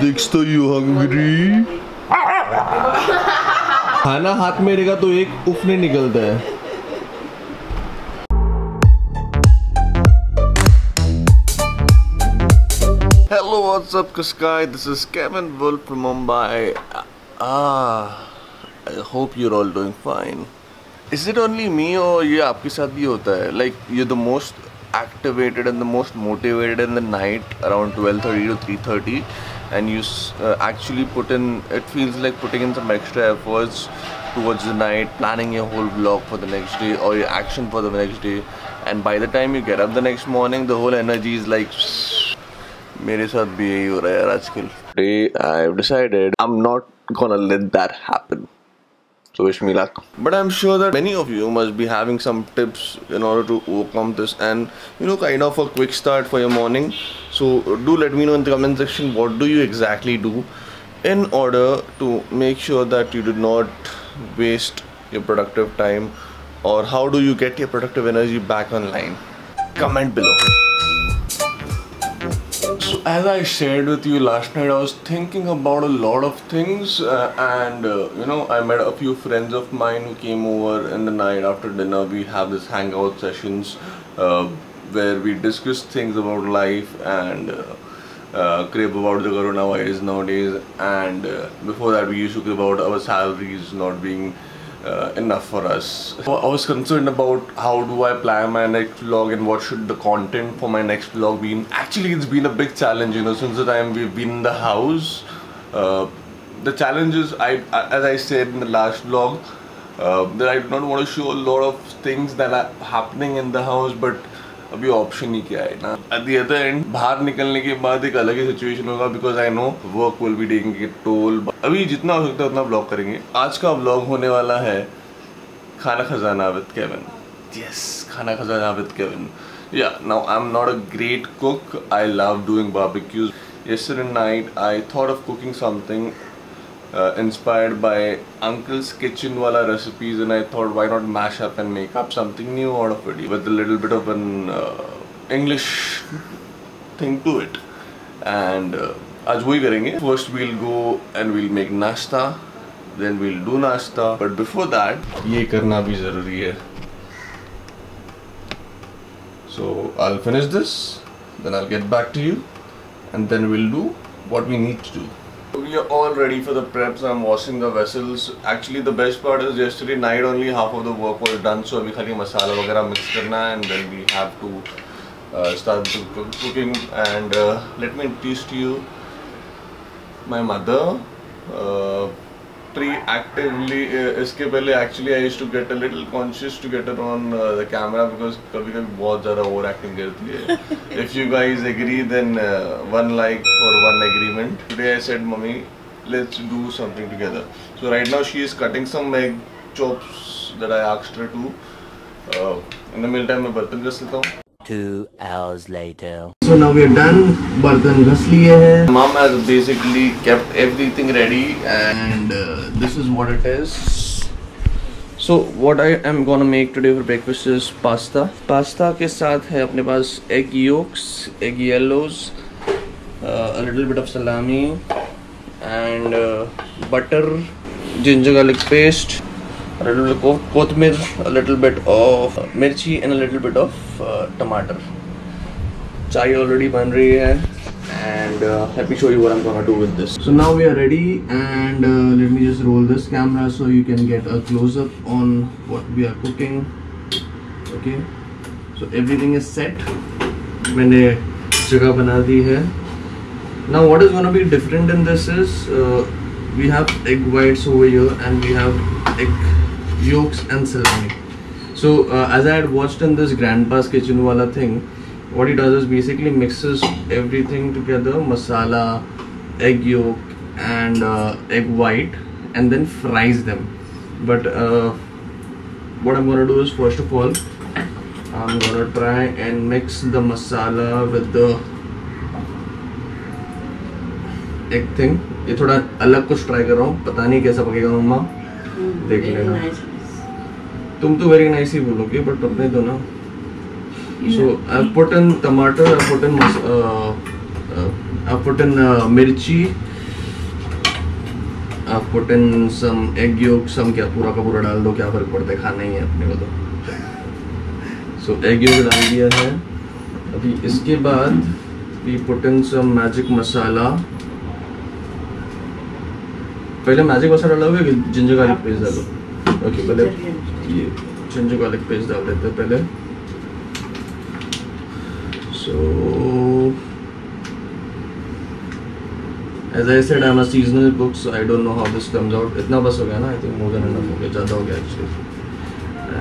Dix to you hungry? खाना हाथ में रहेगा तो एक उफ नहीं निकलता है. Hello, what's up, Kaskai? This is Kevin Wolf from Mumbai. I hope you're all doing fine. Is it only me or ये आपके साथ भी होता है? Like you're the most activated and the most motivated in the night around 12:30 to 3:30, and you actually put in. It feels like putting in some extra efforts towards the night, planning your whole vlog for the next day or your action for the next day, and by the time you get up the next morning, the whole energy is like. मेरे साथ भी यही हो रहा है यार आजकल. Today I've decided I'm not gonna let that happen. So wish me luck. But I'm sure that many of you must be having some tips in order to overcome this and kind of a quick start for your morning. So do let me know in the comment section what do you exactly do in order to make sure that you do not waste your productive time, or how do you get your productive energy back online. Comment below. So as I shared with you last night, I was thinking about a lot of things and I met a few friends of mine who came over in the night after dinner. We have this hangout sessions where we discuss things about life and crib about the coronavirus nowadays, and before that we used to crib about our salaries not being enough for us. I was concerned about how do I plan my next vlog and what should the content for my next vlog be. Actually, it's been a big challenge, since the time we've been in the house. The challenge is, as I said in the last vlog, that I do not want to show a lot of things that are happening in the house, but अभी option ही क्या है ना. At the other end, बाहर निकलने के बाद एक अलग ही सिचुएशन होगा, because I know work will be taking a toll. अभी जितना हो सकता है उतना ब्लॉग करेंगे. आज का ब्लॉग होने वाला है खाना खजाना with Kevin. Yes, खाना खजाना with Kevin. Yeah, now I'm not a great cook. I love doing barbecues. Yesterday night I thought of cooking something inspired by Uncle's Kitchen wala recipes, and I thought why not mash up and make up something new out of it with a little bit of an English thing to it. And आज वही करेंगे. First we'll go and we'll make nasta, then we'll do nasta, but before that ये करना भी ज़रूरी है. So I'll finish this, then I'll get back to you, and then we'll do what we need to do. We are all ready for the preps. I'm washing the vessels. Actually, the best part is yesterday night only half of the work was done. So अभी खाली मसाला वगैरह mix करना है, and then we have to start the cooking. And let me introduce to you my mother. Pre-actively इसके पहले actually I used to get a little conscious to get her on the camera, because कभी-कभी बहुत ज़्यादा overacting करती है. If you guys agree, then one like or one agreement. Today I said, Mummy, let's do something together. So right now she is cutting some egg chops that I asked her to. In the meantime मैं बर्तन घस लेता हूँ. 2 hours later. So now we are done. बर्तन घस लिए हैं. Mom has basically kept everything ready, and this is what it is. So what I am gonna make today for breakfast is pasta. Pasta के साथ है अपने पास egg yolks, egg yellows, a little bit of salami, and butter, ginger garlic paste, a little bit of kothmir, a little bit of mirchi, and a little bit of tomato. Chai already बन रही है, and let me show you what I'm gonna do with this. So now we are ready, and let me just roll this camera so you can get a close-up on what we are cooking. Okay, so everything is set. मैंने जगह बना दी है. Now what is gonna be different in this is we have egg whites over here, and we have egg yolks and salami. So as I had watched in this grandpa's kitchen wala thing, what he does is basically mixes everything together, masala, egg yolk and egg white, and then fries them. But what I'm gonna do is, first of all, I'm gonna try and mix the masala with the egg thing. ये थोड़ा अलग कुछ try कर रहा हूँ, पता नहीं कैसा पकेगा मम्मा, देख लेना. तुम तो वेरी नाइस ही बोलोगे, बट अपने दो ना. So I've put in tomato, I've put in I've put in mirchi. I've put in some egg yolk. Some क्या पूरा का पूरा डाल दो, क्या फर्क पड़ता है, खाना ही है अपने को तो. So egg yolk डाल दिया है. अभी इसके बाद we put in some magic masala. पहले मैजिक मसाला डालोगे कि जिंजर गार्लिक पेस्ट डालो? ओके, पहले ये जिंजर गार्लिक पेस्ट डाल देते हैं पहले. So as I said, I'm a seasonal cook, so I don't know how this comes out. इतना बस हो गया ना, I think more than enough हो गया, ज़्यादा हो गया actually.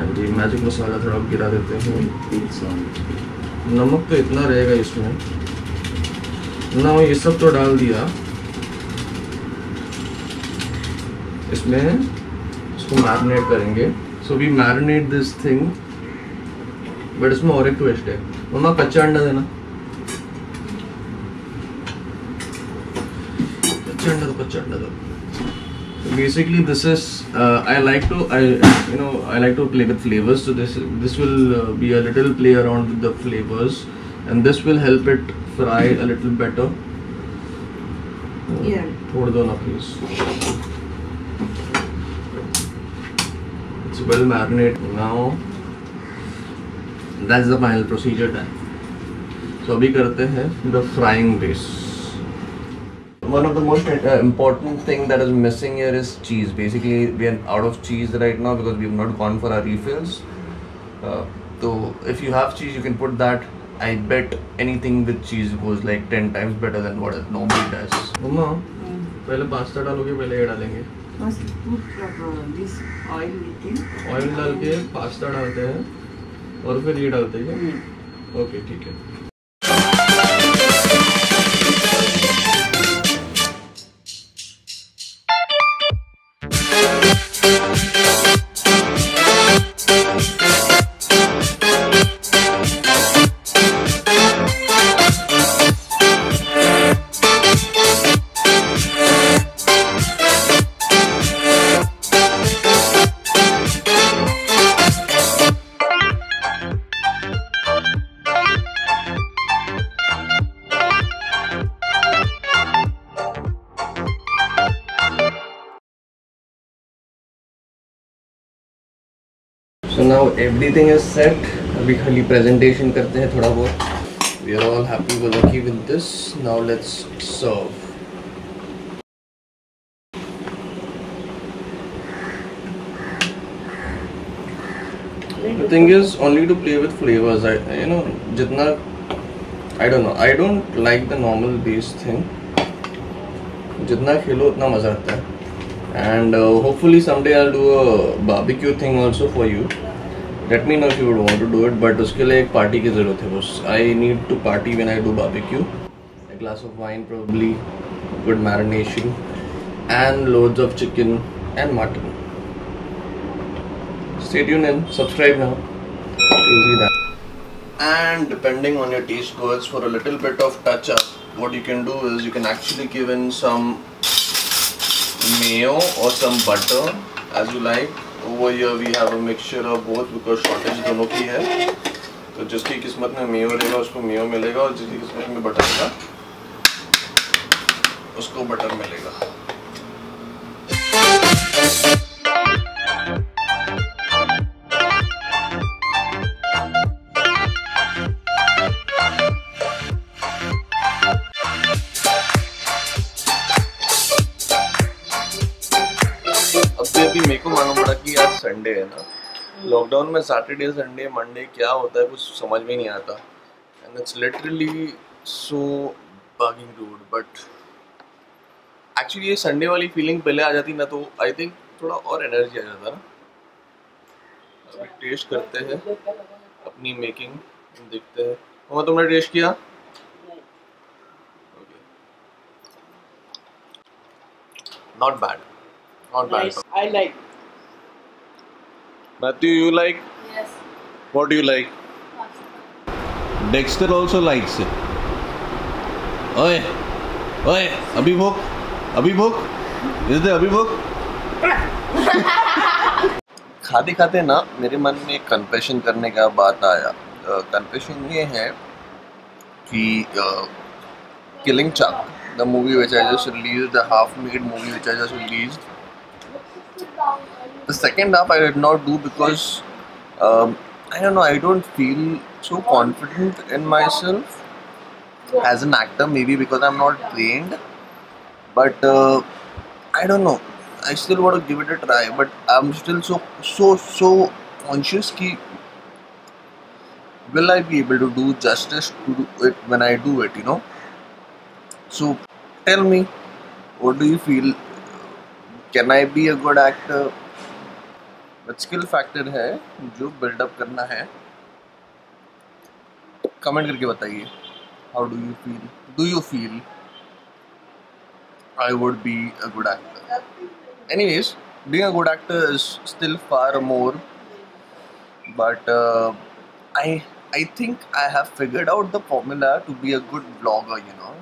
And ये मैजिक मसाला थोड़ा गिरा देते हैं. नमक तो इतना रहेगा इसमें ना. ये सब तो डाल दिया. इसमें इसको मैरिनेट करेंगे. So we marinate this thing. But इसमें और एक ट्विस्ट है. मम्मा कच्चा अंडा देना. कच्चा अंडा दो. Basically this is I like to play with flavors, so this will be a little play around with the flavors, and this will help it fry a little better. Yeah. छोड़ दो ना please. It's well marinated now. That's the final procedure done. So अभी करते हैं the frying base. One of the most important thing that is missing here is cheese. Basically, we are out of cheese right now because we have not gone for our refills. So if you have cheese, you can put that. I bet anything with cheese goes like 10 times better than what it normally does. Mama, पहले pasta डालोगे, पहले ये डालेंगे? Must put this oil with it. Oil डाल के pasta डालते हैं और फिर ये डालते हैं. ओके, ठीक है. So now everything is set. अभी खाली presentation करते हैं थोड़ा बहुत. We are all happy with lucky with this. Now let's serve. The thing is only to play with flavors. जितना I don't know. I don't like the normal base thing. जितना खेलो उतना मजा आता है. And hopefully someday I'll do a barbecue thing also for you. Let me know if you would want to do it. But उसके लिए एक party की ज़रूरत है बस. I need to party when I do barbecue. A glass of wine probably, good marination, and loads of chicken and mutton. Stay tuned and subscribe now. You'll see that. And depending on your taste buds, for a little bit of touch up, what you can do is you can actually give in some mayo or some butter as you like. Over here we have a mixture of both because shortage दोनों की है. तो जिसकी किस्मत में Mayo रहेगा उसको Mayo मिलेगा और जिसकी किस्मत में बटर रहेगा उसको बटर मिलेगा. अभी मेरे को मालूम पड़ा कि आज संडे है ना. लॉकडाउन में सैटरडे संडे मंडे क्या होता है कुछ समझ में नहीं आता. And it's literally so bugging rude. But actually ये संडे वाली फीलिंग पहले आ जाती ना तो आई थिंक थोड़ा और एनर्जी आ जाता ना. अभी टेस्ट करते हैं अपनी मेकिंग, देखते हैं. मम्मा तुमने टेस्ट किया? Okay, not bad. Not bad. Nice. I like. Matthew, you like? Yes. What do you like? Dexter also likes it. Oye, oye, Abhibhok, is there Abhibhok? खाते खाते ना मेरे मन में एक कन्फेशन करने का बात आया. कन्फेशन ये है कि Killing Chuck, the movie which I just released, the half-made movie which I just released. The second half I did not do because I don't know. I don't feel so confident in myself as an actor. Maybe because I'm not trained, but I don't know. I still want to give it a try, but I'm still so conscious कि will I be able to do justice to do it when I do it, you know? So tell me, what do you feel? Can I be a good actor? But skill factor है जो build-up करना है. Comment करके बताइए. How do you feel? Do you feel I would be a good actor? Anyways, being a good actor is still far more, but I think I have figured out the formula to be a good vlogger, you know.